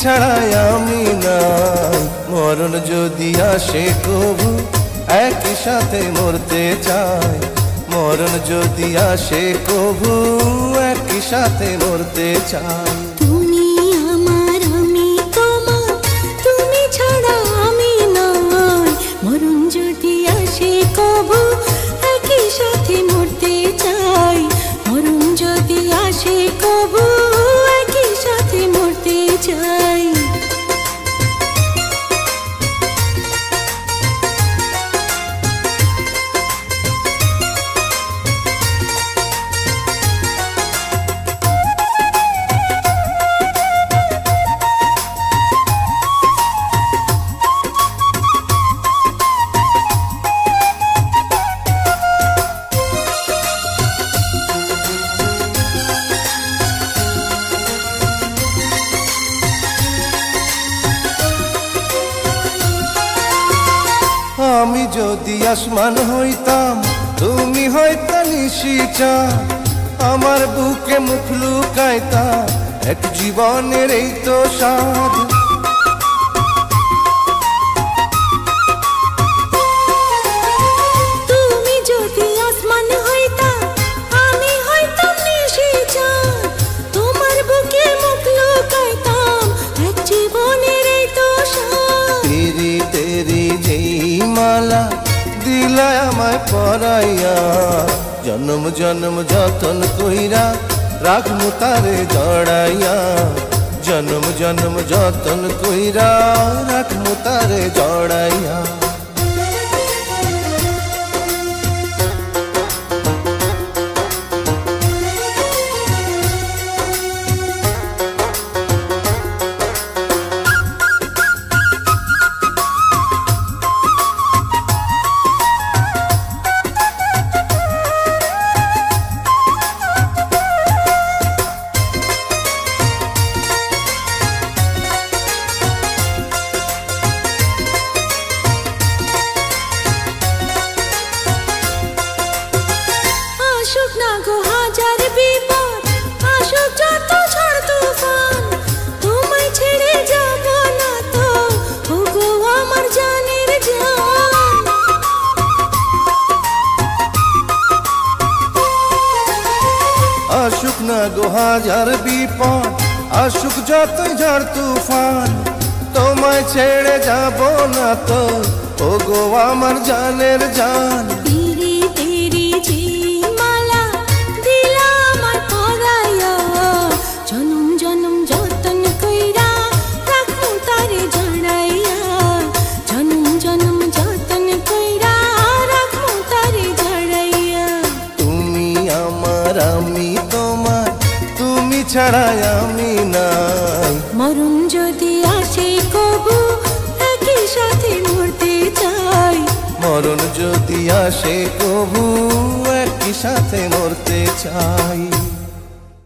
ছাড়াই আমি নাই। মরণ যদি আসে কবু একই সাথে মরতে চাই। মরণ যদি আসে কবু একই সাথে মরতে চাই। তুমি আমার আমি তোমার, তুমি ছাড়া আমি নাই। মরণ যদি আসে কবু একই সাথে মরতে চাই। মরণ যদি আসে কবু একই সাথে মরতে চাই। আমি যদি আসমান হইতাম তুমি হইতা নিশিচা। আমার বুকে মুখ লুকাইতা এক জীবনের এই তো স্বাদ। তুমি যদি আসমান হইতা আমি হইতাম নিশিচা। তোমার বুকে মুখ লুকাইতাম এক জীবনের এই তো স্বাদ। তেরি তেরি যেই মালা দিলা আমায় পরাইয়া। জন্ম জন্ম যতন কইরা রাখমু তারে জড়াইয়া। জন্ম জন্ম যতন কইরা রাখমু তারে জড়াইয়া। আসুক না গো হাজার বিপদ, আসুক যত ঝড় তুফান, তোমায় ছেড়ে যাব না তো ওগো আমার জানের জান। আসুক না গো হাজার বিপদ, আসুক যত ঝড় তুফান, তোমায় ছেড়ে যাব না তো ওগো আমার জানের জান। তেরি তেরি যে মালা দিলা আমায় পরাইয়া। জনম জনম যতন কইরা রাখমু তারে জড়াইয়া। জনম জনম যতন কইরা রাখমু তারে জড়াইয়া। তুমি আমার আমি তোমার, তুমি ছাড়াই আমি নাই। মরণ যদি আসে কবু একই সাথে মরতে চাই। মরণ যদি আসে কবু একই সাথে মরতে চাই।